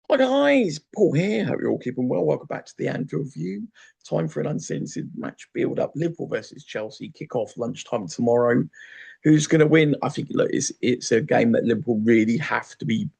Hi guys, Paul here. Hope you're all keeping well. Welcome back to the Anfield View. Time for an uncensored match build-up. Liverpool versus Chelsea. Kick off lunchtime tomorrow. Who's going to win? I think look, it's a game that Liverpool really have to be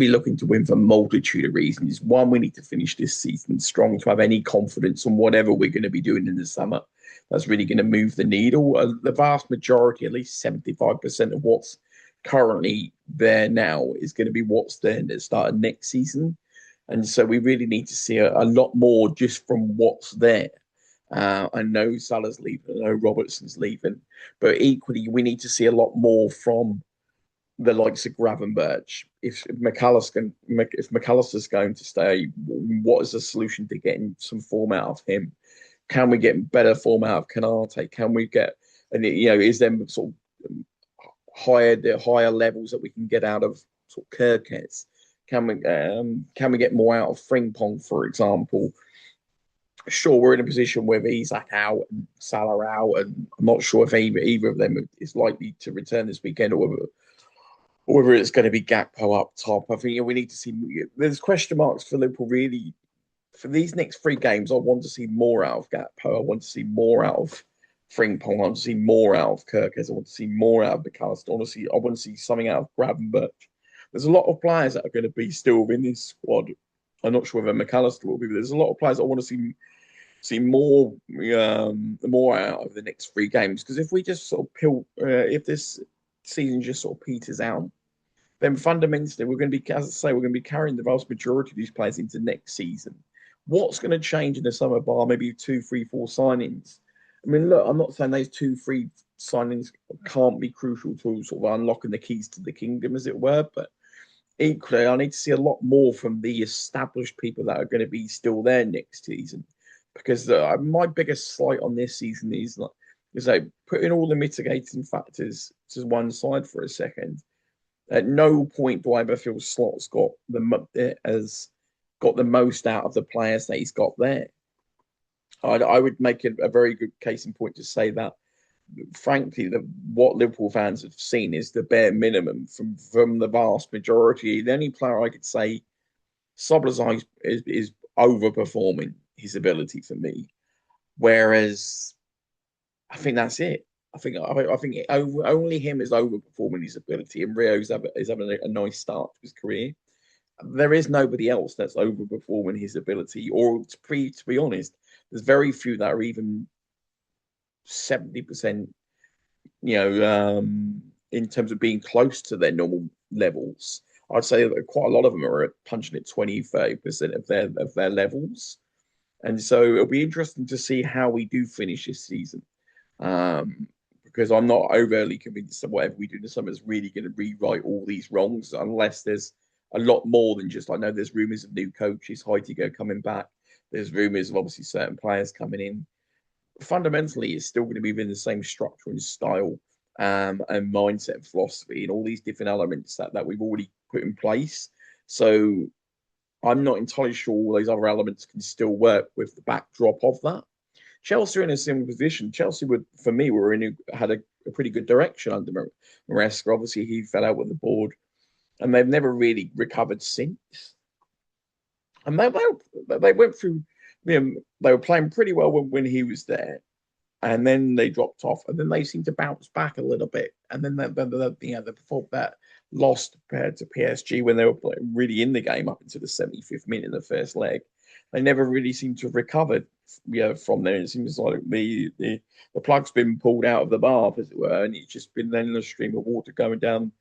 looking to win for a multitude of reasons. One, we need to finish this season strong to have any confidence on whatever we're going to be doing in the summer. That's really going to move the needle. The vast majority, at least 75% of what's currently there now, is going to be what's there at the start of next season. And so we really need to see a lot more just from what's there. I know Salah's leaving, I know Robertson's leaving, but equally we need to see a lot more from the likes of Gravenberch. If McAllister's going to stay, what is the solution to getting some form out of him? Can we get better form out of Canate? Can we get, and is there sort of higher levels that we can get out of sort of Kirkes? Can we get more out of Frimpong, for example? Sure, we're in a position with Isak out and Salah out, and I'm not sure if either of them is likely to return this weekend, or whether it's going to be Gakpo up top. I think we need to see. There's question marks for Liverpool really for these next three games. I want to see more out of Gakpo. I want to see more out of Frimpong. I want to see more out of Kirkes. I want to see more out of McAllister. I want to see something out of Gravenberch. There's a lot of players that are going to be still in this squad. I'm not sure whether McAllister will be, but there's a lot of players I want to see more out of the next three games. Because if we just sort of if this season just sort of peters out, then fundamentally we're going to be, as I say, we're going to be carrying the vast majority of these players into next season. What's going to change in the summer bar? Maybe two, three, four signings. I mean, look, I'm not saying those two, three signings can't be crucial to sort of unlocking the keys to the kingdom, as it were, but equally, I need to see a lot more from the established people that are going to be still there next season. Because my biggest slight on this season is putting all the mitigating factors to one side for a second. At no point do I ever feel Slot's got the most out of the players that he's got there. I would make it a very good case in point to say that, frankly, what Liverpool fans have seen is the bare minimum from the vast majority. The only player I could say Szoboszlai is overperforming his ability for me, whereas I think that's it. I think only him is overperforming his ability, and Rio is having a nice start to his career. There is nobody else that's overperforming his ability, or to be honest, there's very few that are even 70%, in terms of being close to their normal levels. I'd say that quite a lot of them are punching at 20-30% of their levels. And so it'll be interesting to see how we do finish this season. Because I'm not overly convinced that whatever we do this summer is really going to rewrite all these wrongs, unless there's a lot more than just, I know there's rumours of new coaches, Heidegger coming back. There's rumours of obviously certain players coming in. Fundamentally, it's still going to be within the same structure and style, and mindset and philosophy and all these different elements that we've already put in place. So I'm not entirely sure all those other elements can still work with the backdrop of that. Chelsea are in a similar position. Chelsea would, for me, had a pretty good direction under Maresca. Obviously, he fell out with the board, and they've never really recovered since. And they went through, they were playing pretty well when he was there, and then they dropped off, and then they seemed to bounce back a little bit, and then before that lost compared to PSG when they were really in the game up into the 75th minute in the first leg. They never really seemed to have recovered, from there. It seems like the plug's been pulled out of the bath, as it were, and it's just been then a stream of water going down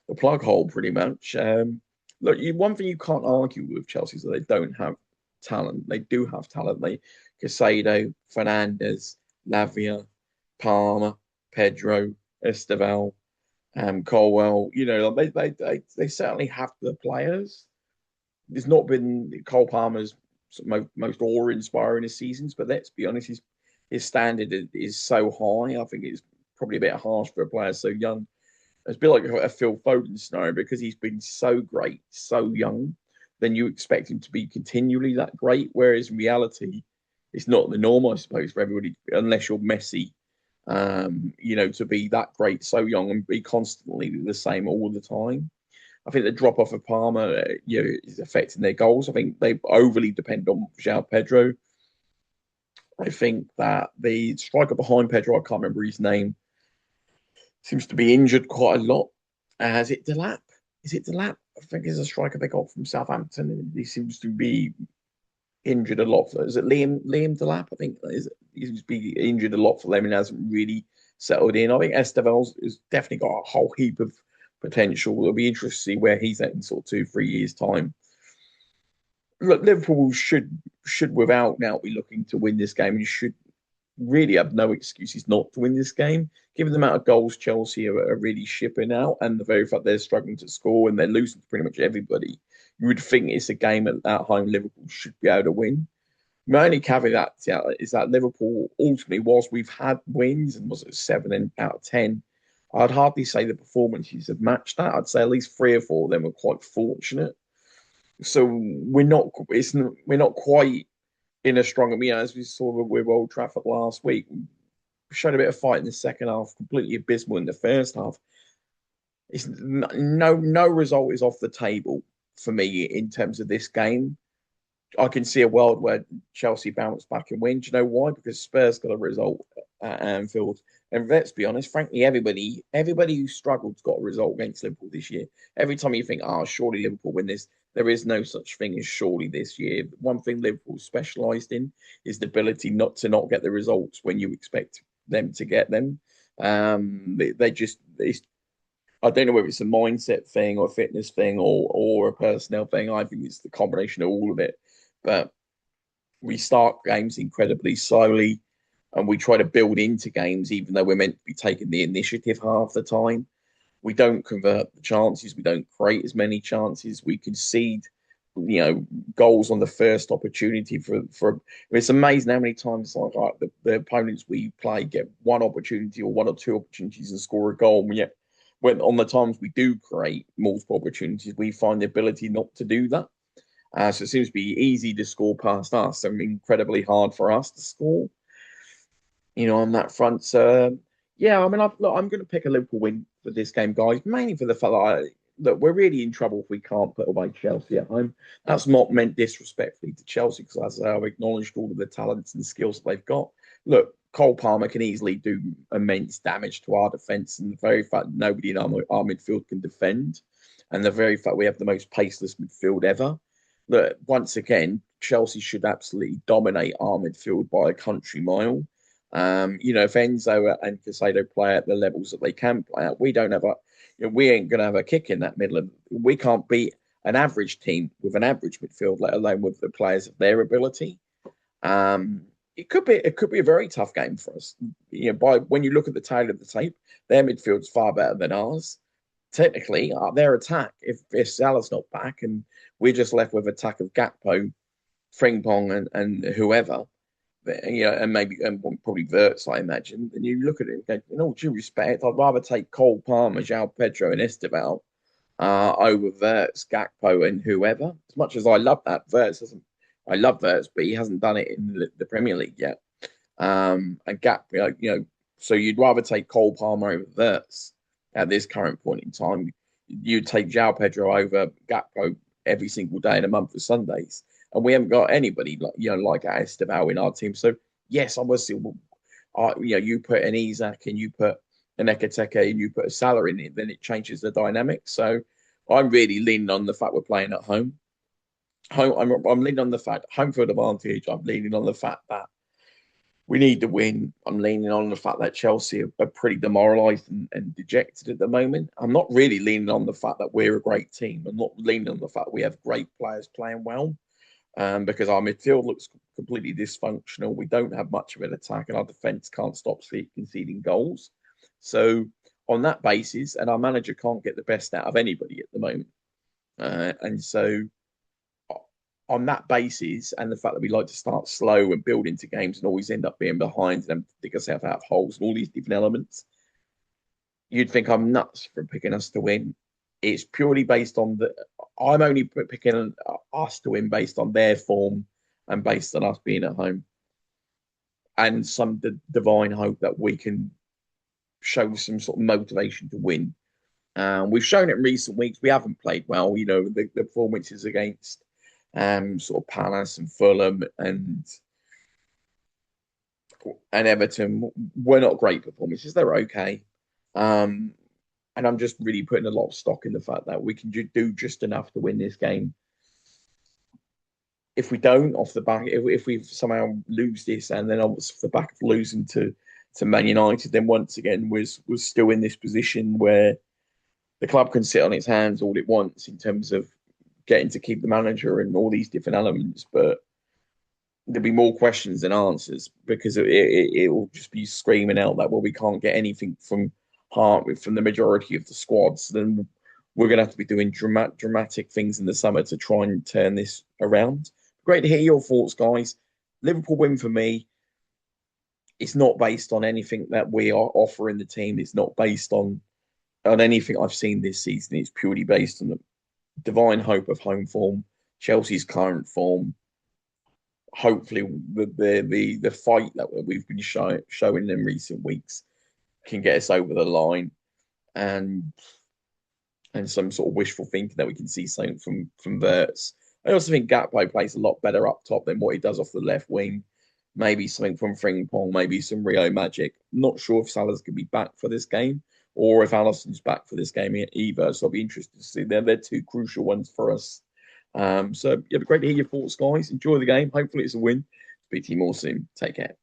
the plug hole, pretty much. Look, one thing you can't argue with Chelsea is that they don't have talent. They do have talent. Casado, Fernandez, Lavia, Palmer, Pedro, Esteval, Colwell. They certainly have the players. It's not been Cole Palmer's most awe-inspiring of seasons, but let's be honest, his standard is so high. I think it's probably a bit harsh for a player so young. It's a bit like a Phil Foden scenario, because he's been so great, so young. Then you expect him to be continually that great, whereas in reality, it's not the norm, I suppose, for everybody, unless you're Messi, to be that great so young and be constantly the same all the time. I think the drop off of Palmer, is affecting their goals. I think they overly depend on João Pedro. I think that the striker behind Pedro, I can't remember his name, seems to be injured quite a lot. Is it Delap? Is it Delap? I think it's a striker they got from Southampton, and he seems to be injured a lot. Is it Liam Delap? I think he seems to be injured a lot for them and hasn't really settled in. I think Esteval's has definitely got a whole heap of potential. It'll be interesting to see where he's at in sort of 2, 3 years' time. Look, Liverpool should without now be looking to win this game and should really have no excuses not to win this game, given the amount of goals Chelsea are really shipping out and the very fact they're struggling to score and they're losing to pretty much everybody. You would think it's a game at home Liverpool should be able to win. My only caveat is that Liverpool ultimately, whilst we've had wins and was it 7 out of 10, I'd hardly say the performances have matched that. I'd say at least 3 or 4 of them are quite fortunate. So we're not quite in a strong. I mean, as we saw with Old Trafford last week, we showed a bit of fight in the second half, completely abysmal in the first half. It's no result is off the table for me in terms of this game. I can see a world where Chelsea bounce back and win. Do you know why? Because Spurs got a result at Anfield. And let's be honest, frankly, everybody who struggled got a result against Liverpool this year. Every time you think, surely Liverpool win this, there is no such thing as surely this year. One thing Liverpool specialised in is the ability not get the results when you expect them to get them. They just I don't know whether it's a mindset thing or a fitness thing or a personnel thing. I think it's the combination of all of it. But we start games incredibly slowly and we try to build into games, even though we're meant to be taking the initiative half the time. We don't convert the chances. We don't create as many chances. We concede, goals on the first opportunity for. It's amazing how many times the opponents we play get one opportunity or 1 or 2 opportunities and score a goal. And yet, when on the times we do create multiple opportunities, we find the ability not to do that. So it seems to be easy to score past us and incredibly hard for us to score, on that front. So, yeah, I mean, I'm going to pick a Liverpool win for this game, guys, mainly for the fact that we're really in trouble if we can't put away Chelsea at home. That's not meant disrespectfully to Chelsea, because as I've acknowledged all of the talents and skills that they've got. Look, Cole Palmer can easily do immense damage to our defence, and the very fact nobody in our midfield can defend, and the very fact we have the most paceless midfield ever. Look, once again, Chelsea should absolutely dominate our midfield by a country mile. If Enzo and Casado play at the levels that they can play at, we don't have we ain't going to have a kick in that middle. We can't beat an average team with an average midfield, let alone with the players of their ability. It could be a very tough game for us. When you look at the tail of the tape, their midfield's far better than ours. Technically, their attack, if Salah's not back and we're just left with attack of Gakpo, Frimpong, and whoever, and probably Verts, I imagine. And you look at it and go, in all due respect, I'd rather take Cole Palmer, João Pedro, and Esteval over Verts, Gakpo, and whoever. As much as I love that, I love Verts, but he hasn't done it in the Premier League yet. And Gakpo, so you'd rather take Cole Palmer over Verts at this current point in time. You'd take João Pedro over Gakpo every single day in a month of Sundays. And we haven't got anybody like Esteval in our team. So yes, obviously, you put an Isak and you put an Ekateke and you put a Salah in it, then it changes the dynamic. So I'm really leaning on the fact we're playing at home. I'm leaning on the fact home field advantage. I'm leaning on the fact that we need to win. I'm leaning on the fact that Chelsea are pretty demoralised and dejected at the moment. I'm not really leaning on the fact that we're a great team. I'm not leaning on the fact that we have great players playing well. Because our midfield looks completely dysfunctional. We don't have much of an attack, and our defence can't stop conceding goals. So, on that basis, and our manager can't get the best out of anybody at the moment. And so, on that basis, and the fact that we like to start slow and build into games and always end up being behind and dig ourselves out of holes and all these different elements, you'd think I'm nuts for picking us to win. It's purely based on I'm only picking us to win based on their form and based on us being at home, and some divine hope that we can show some sort of motivation to win. We've shown it in recent weeks. We haven't played well. The performances against sort of Palace and Fulham and Everton were not great performances. They were okay. Um, and I'm just really putting a lot of stock in the fact that we can do just enough to win this game. If we don't, off the back, if we somehow lose this, and then off the back of losing to Man United, then once again was still in this position where the club can sit on its hands all it wants in terms of getting to keep the manager and all these different elements, but there'll be more questions than answers because it will just be screaming out that, well, we can't get anything from Hart from the majority of the squads. Then we're going to have to be doing dramatic things in the summer to try and turn this around. Great to hear your thoughts, guys. Liverpool win for me. It's not based on anything that we are offering the team. It's not based on anything I've seen this season. It's purely based on the divine hope of home form, Chelsea's current form. Hopefully, the fight that we've been showing in recent weeks can get us over the line, and some sort of wishful thinking that we can see something from Verts. I also think Gakpo plays a lot better up top than what he does off the left wing. Maybe something from Frimpong, maybe some Rio Magic. Not sure if Salah's going to be back for this game or if Alisson's back for this game either. So I'll be interested to see. They're two crucial ones for us. So yeah, great to hear your thoughts, guys. Enjoy the game. Hopefully it's a win. Speak to you more soon. Take care.